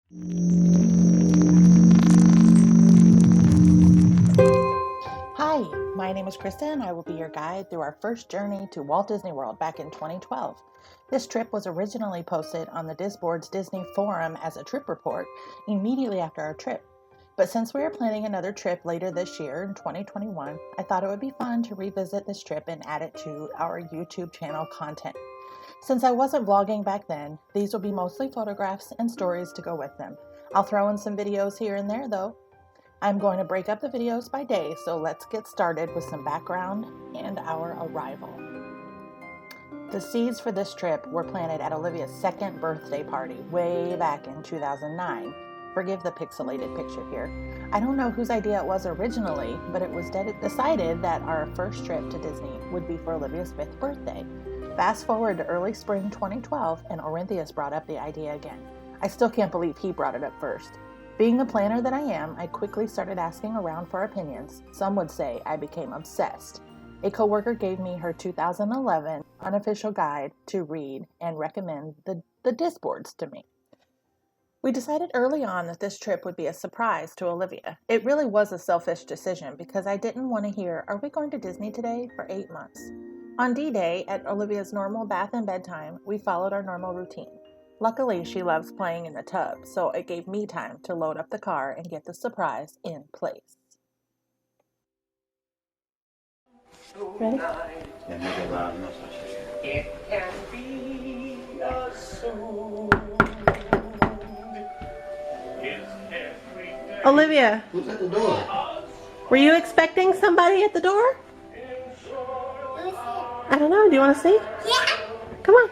Hi, my name is Christa and I will be your guide through our first journey to Walt Disney World back in 2012. This trip was originally posted on the Disboards Disney Forum as a trip report immediately after our trip. But since we are planning another trip later this year in 2021, I thought it would be fun to revisit this trip and add it to our YouTube channel content. Since I wasn't vlogging back then, these will be mostly photographs and stories to go with them. I'll throw in some videos here and there though. I'm going to break up the videos by day, so let's get started with some background and our arrival. The seeds for this trip were planted at Olivia's second birthday party way back in 2009. Forgive the pixelated picture here. I don't know whose idea it was originally, but it was decided that our first trip to Disney would be for Olivia's 5th birthday. Fast forward to early spring 2012, and Orinthius brought up the idea again. I still can't believe he brought it up first. Being the planner that I am, I quickly started asking around for opinions. Some would say I became obsessed. A coworker gave me her 2011 unofficial guide to read and recommend the Disboards to me. We decided early on that this trip would be a surprise to Olivia. It really was a selfish decision because I didn't want to hear, "Are we going to Disney today?" for 8 months. On D-Day, at Olivia's normal bath and bedtime, we followed our normal routine. Luckily, she loves playing in the tub, so it gave me time to load up the car and get the surprise in place. Ready? Yeah, make it loud enough. It can be a soon. Olivia, Who's at the door? were you expecting somebody at the door? I don't know. Do you want to see? Yeah. Come on.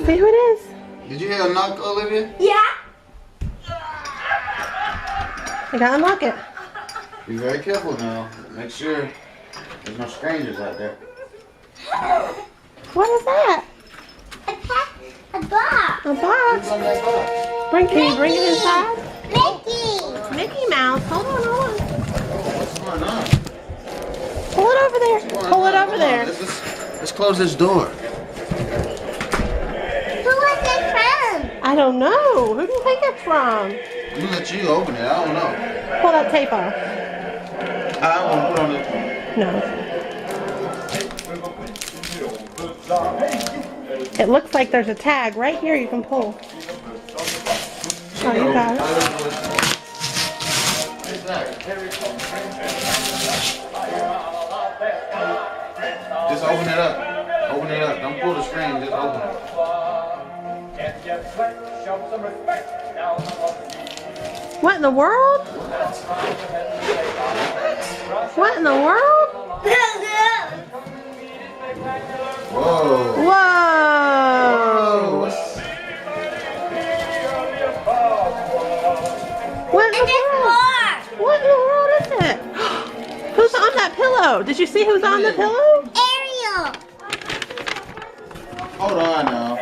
See who it is. Did you hear a knock, Olivia? Yeah. I gotta unlock it. Be very careful now. Make sure there's no strangers out there. What is that? A box. A box. Who's on that box? Can you bring it inside? Mickey. Mickey Mouse. Hold on. What's going on? Pull it over there. What's going Pull it on? over Hold there. on. Let's close this door. Who was it from? I don't know. Who do you think it's from? I'm gonna let you open it. I don't know. Pull that tape off. I won't put on this one. No. It looks like there's a tag right here you can pull. Oh, you got it. What's that? Just open it up. Open it up. Don't pull the screen. Just open it. What in the world? What in the world? Whoa. Whoa! What in the world? What in the world is it? Who's on that pillow? Did you see who's on the pillow? Ariel. Hold on now.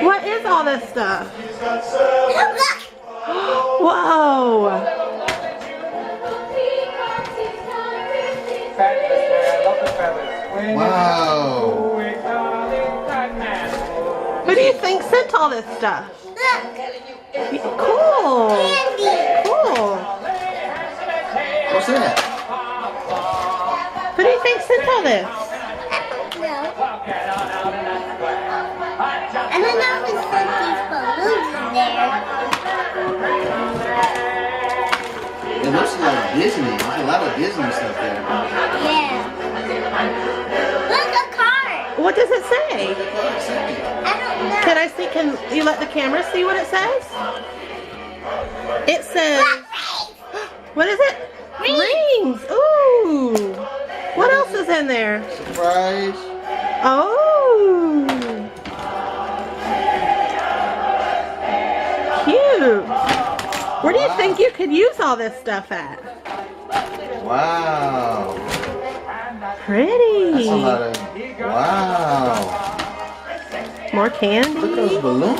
What is all this stuff? Look. Whoa! Wow. Who do you think sent all this stuff? Look. Cool! Candy. Cool! What's that? Who do you think sent all this? I don't know who put these balloons in there. It looks like Disney. There's a lot of Disney stuff there. Yeah. Look, a card. What does it say? I don't know. Can I see? Can you let the camera see what it says? It says, what is it? Rings. Ooh. What else is in there? Surprise. Oh. Cute. Where do you think you could use all this stuff at? Wow. Pretty. That's a lot of. Wow. More candy. Look at those balloons.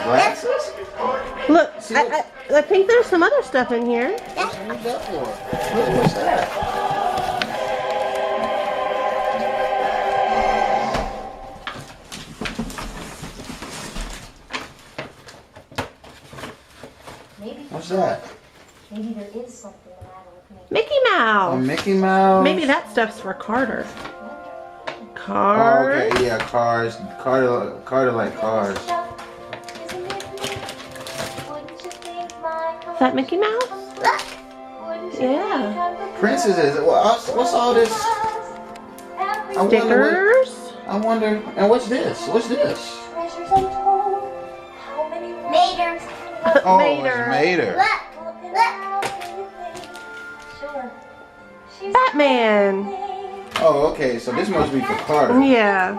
Glasses? Look, I think there's some other stuff in here. What's that for? What's that? What's that? Maybe there is something the matter with me. Mickey A Mouse. Mickey Mouse. Maybe that stuff's for Carter. Oh, Cars. okay, yeah, cars. Carter like cars. Isn't it me? Wouldn't you think my Is that Mickey Mouse? Look. Wouldn't you Yeah. think I'm the Princesses. What's all this? Every I wonder Stickers. I wonder. And what's this? What's this? treasures untold. How many more Mater. Oh, Mater. it's Mater. Look. Look. Sure. She's Batman. Oh, okay. So this must be for Carter. Yeah.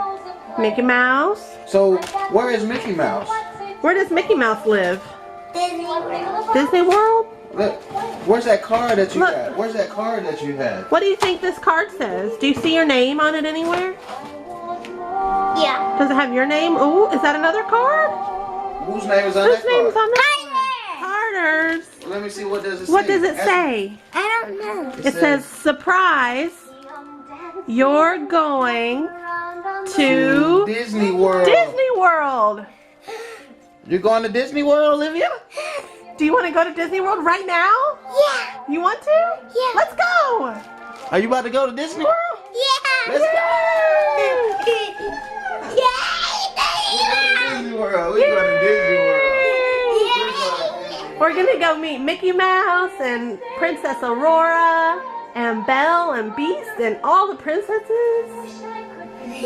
Mickey Mouse. So where is Mickey Mouse? Where does Mickey Mouse live? Disney World. Disney World? Look, where's that card that you Look. got? Where's that card that you had? What do you think this card says? Do you see your name on it anywhere? Yeah. Does it have your name? Ooh, is that another card? Whose name is on Whose that name's card? on that? Carter's. Let me see. What does it say? What does it say? I don't know. It says, surprise, you're going to Disney World. Disney World. You're going to Disney World, Olivia? Do you want to go to Disney World right now? Yeah. You want to? Yeah. Let's go. Are you about to go to Disney World? Yeah. Let's go. Yay. Disney World. We're going to Disney World. We're going to go meet Mickey Mouse and Princess Aurora and Belle and Beast and all the princesses. Yay.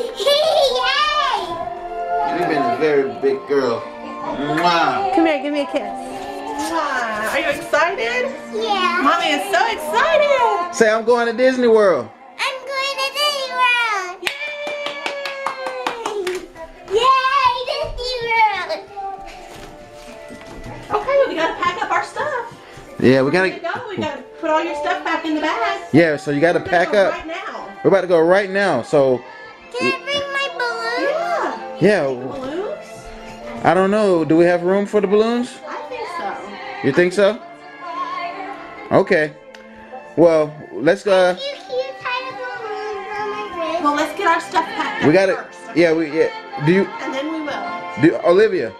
You've been a very big girl. Mwah. Come here, give me a kiss. Mwah. Are you excited? Yeah. Mommy is so excited. Say, I'm going to Disney World. I'm going to Disney World. Yay, Disney World. Okay, well, we got to pack up our stuff. Yeah, we Ready to gotta. go. We got to put all your stuff back in the bag. Yeah, so you gotta We're gonna pack go up. right now. We're about to go right now. So, Can I bring my balloon? Yeah. yeah, Balloons? I don't know. Do we have room for the balloons? I think so. You think so? Okay. Well, let's go. You cute tiny balloons on my wrist. Well, let's get our stuff packed We up gotta. first. Yeah. Do you? And then we will. Olivia?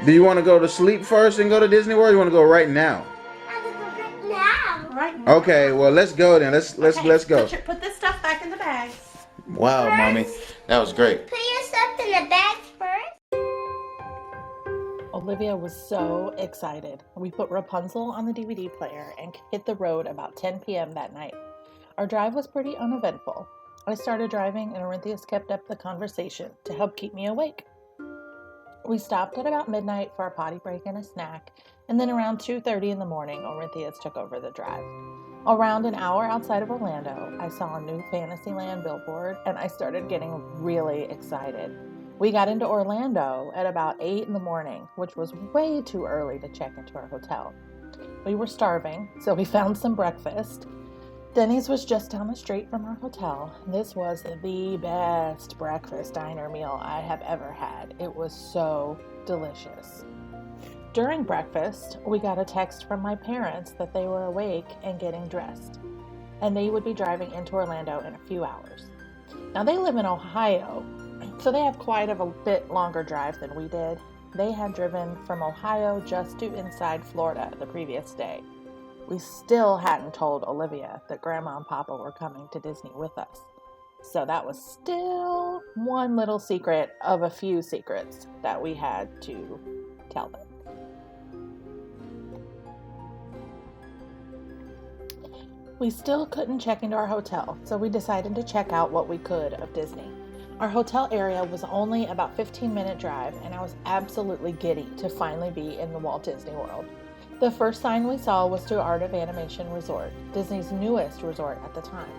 Do you want to go to sleep first and go to Disney World? Or you want to go right now? I'm going to go right now. Right. Okay. Well, let's go then. Let's go. Put this stuff back in the bags. Wow, mommy, that was great. Put your stuff in the bag first. Olivia was so excited. We put Rapunzel on the DVD player and hit the road about 10 p.m. that night. Our drive was pretty uneventful. I started driving and Orinthius kept up the conversation to help keep me awake. We stopped at about midnight for a potty break and a snack, and then around 2:30 in the morning, Orinthius took over the drive. Around an hour outside of Orlando, I saw a new Fantasyland billboard, and I started getting really excited. We got into Orlando at about 8 in the morning, which was way too early to check into our hotel. We were starving, so we found some breakfast. Denny's was just down the street from our hotel. This was the best breakfast diner meal I have ever had. It was so delicious. During breakfast, we got a text from my parents that they were awake and getting dressed, and they would be driving into Orlando in a few hours. Now, they live in Ohio, so they have quite a bit longer drive than we did. They had driven from Ohio just to inside Florida the previous day. We still hadn't told Olivia that Grandma and Papa were coming to Disney with us. So that was still one little secret of a few secrets that we had to tell them. We still couldn't check into our hotel, so we decided to check out what we could of Disney. Our hotel area was only about 15-minute drive, and I was absolutely giddy to finally be in the Walt Disney World. The first sign we saw was to Art of Animation Resort, Disney's newest resort at the time.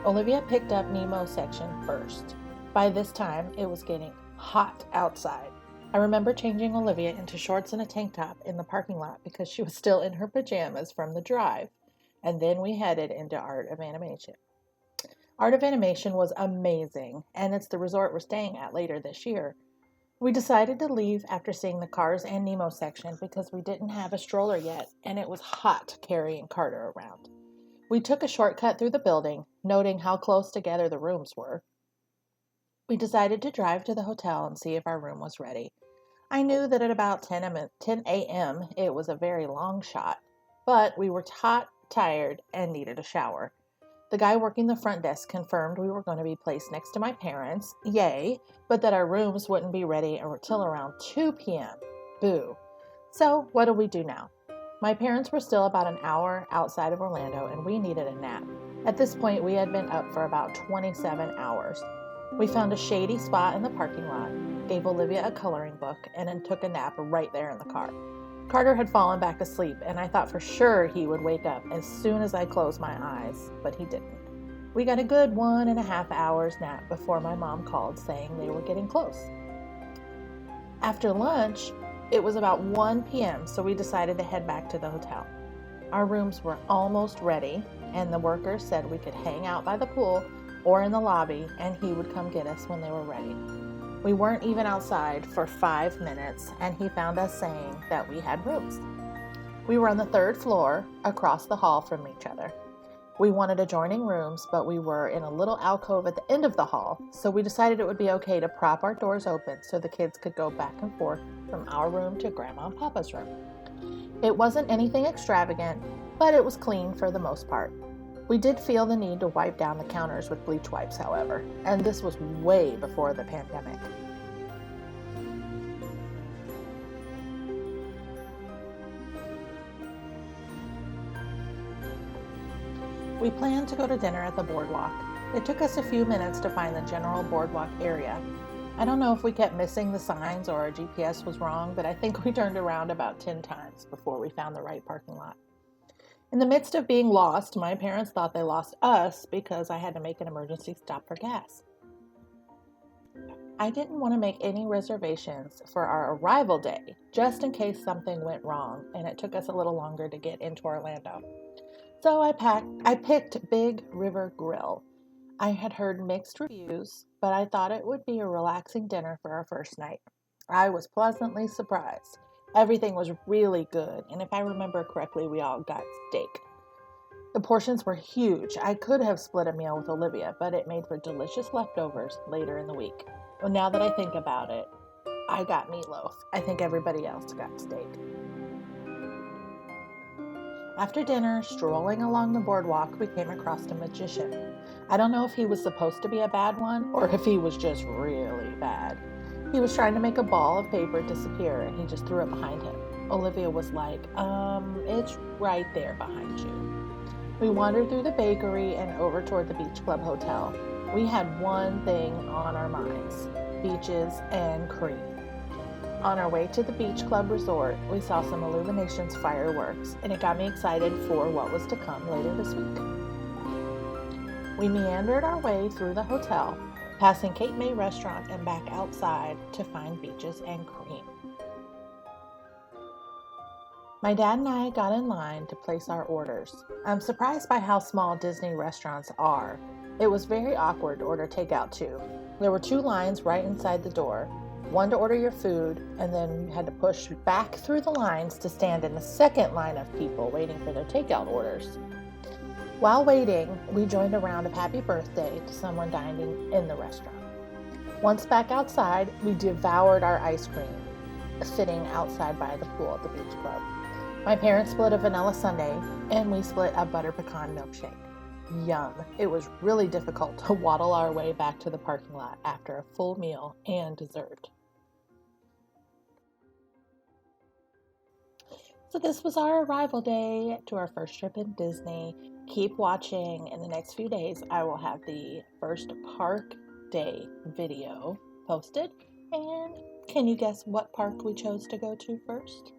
Olivia picked up Nemo's section first. By this time, it was getting hot outside. I remember changing Olivia into shorts and a tank top in the parking lot because she was still in her pajamas from the drive. And then we headed into Art of Animation. Art of Animation was amazing, and it's the resort we're staying at later this year. We decided to leave after seeing the Cars and Nemo section because we didn't have a stroller yet, and it was hot carrying Carter around. We took a shortcut through the building, noting how close together the rooms were. We decided to drive to the hotel and see if our room was ready. I knew that at about 10 a.m. it was a very long shot, but we were hot, tired, and needed a shower. The guy working the front desk confirmed we were going to be placed next to my parents, yay, but that our rooms wouldn't be ready until around 2 p.m. Boo. So, what do we do now? My parents were still about an hour outside of Orlando, and we needed a nap. At this point, we had been up for about 27 hours. We found a shady spot in the parking lot, gave Olivia a coloring book, and then took a nap right there in the car. Carter had fallen back asleep, and I thought for sure he would wake up as soon as I closed my eyes, but he didn't. We got a good 1.5 hours nap before my mom called saying they were getting close. After lunch, it was about 1 p.m., so we decided to head back to the hotel. Our rooms were almost ready, and the worker said we could hang out by the pool or in the lobby, and he would come get us when they were ready. We weren't even outside for 5 minutes, and he found us saying that we had rooms. We were on the 3rd floor, across the hall from each other. We wanted adjoining rooms, but we were in a little alcove at the end of the hall, so we decided it would be okay to prop our doors open so the kids could go back and forth from our room to Grandma and Papa's room. It wasn't anything extravagant, but it was clean for the most part. We did feel the need to wipe down the counters with bleach wipes, however, and this was way before the pandemic. We planned to go to dinner at the boardwalk. It took us a few minutes to find the general boardwalk area. I don't know if we kept missing the signs or our GPS was wrong, but I think we turned around about 10 times before we found the right parking lot. In the midst of being lost, my parents thought they lost us because I had to make an emergency stop for gas. I didn't want to make any reservations for our arrival day, just in case something went wrong and it took us a little longer to get into Orlando. So I picked Big River Grill. I had heard mixed reviews, but I thought it would be a relaxing dinner for our first night. I was pleasantly surprised. Everything was really good, and if I remember correctly, we all got steak. The portions were huge. I could have split a meal with Olivia, but it made for delicious leftovers later in the week. Well, now that I think about it, I got meatloaf. I think everybody else got steak. After dinner, strolling along the boardwalk, we came across a magician. I don't know if he was supposed to be a bad one or if he was just really bad. He was trying to make a ball of paper disappear, and he just threw it behind him. Olivia was like, it's right there behind you. We wandered through the bakery and over toward the Beach Club Hotel. We had one thing on our minds: beaches and cream. On our way to the Beach Club Resort, we saw some Illuminations fireworks, and it got me excited for what was to come later this week. We meandered our way through the hotel, passing Cape May Restaurant and back outside to find beaches and cream. My dad and I got in line to place our orders. I'm surprised by how small Disney restaurants are. It was very awkward to order takeout too. There were 2 lines right inside the door, one to order your food, and then you had to push back through the lines to stand in the second line of people waiting for their takeout orders. While waiting, we joined a round of happy birthday to someone dining in the restaurant. Once back outside, we devoured our ice cream, sitting outside by the pool at the beach club. My parents split a vanilla sundae, and we split a butter pecan milkshake. Yum. It was really difficult to waddle our way back to the parking lot after a full meal and dessert. So this was our arrival day to our first trip in Disney. Keep watching. In the next few days, I will have the first park day video posted. And can you guess what park we chose to go to first?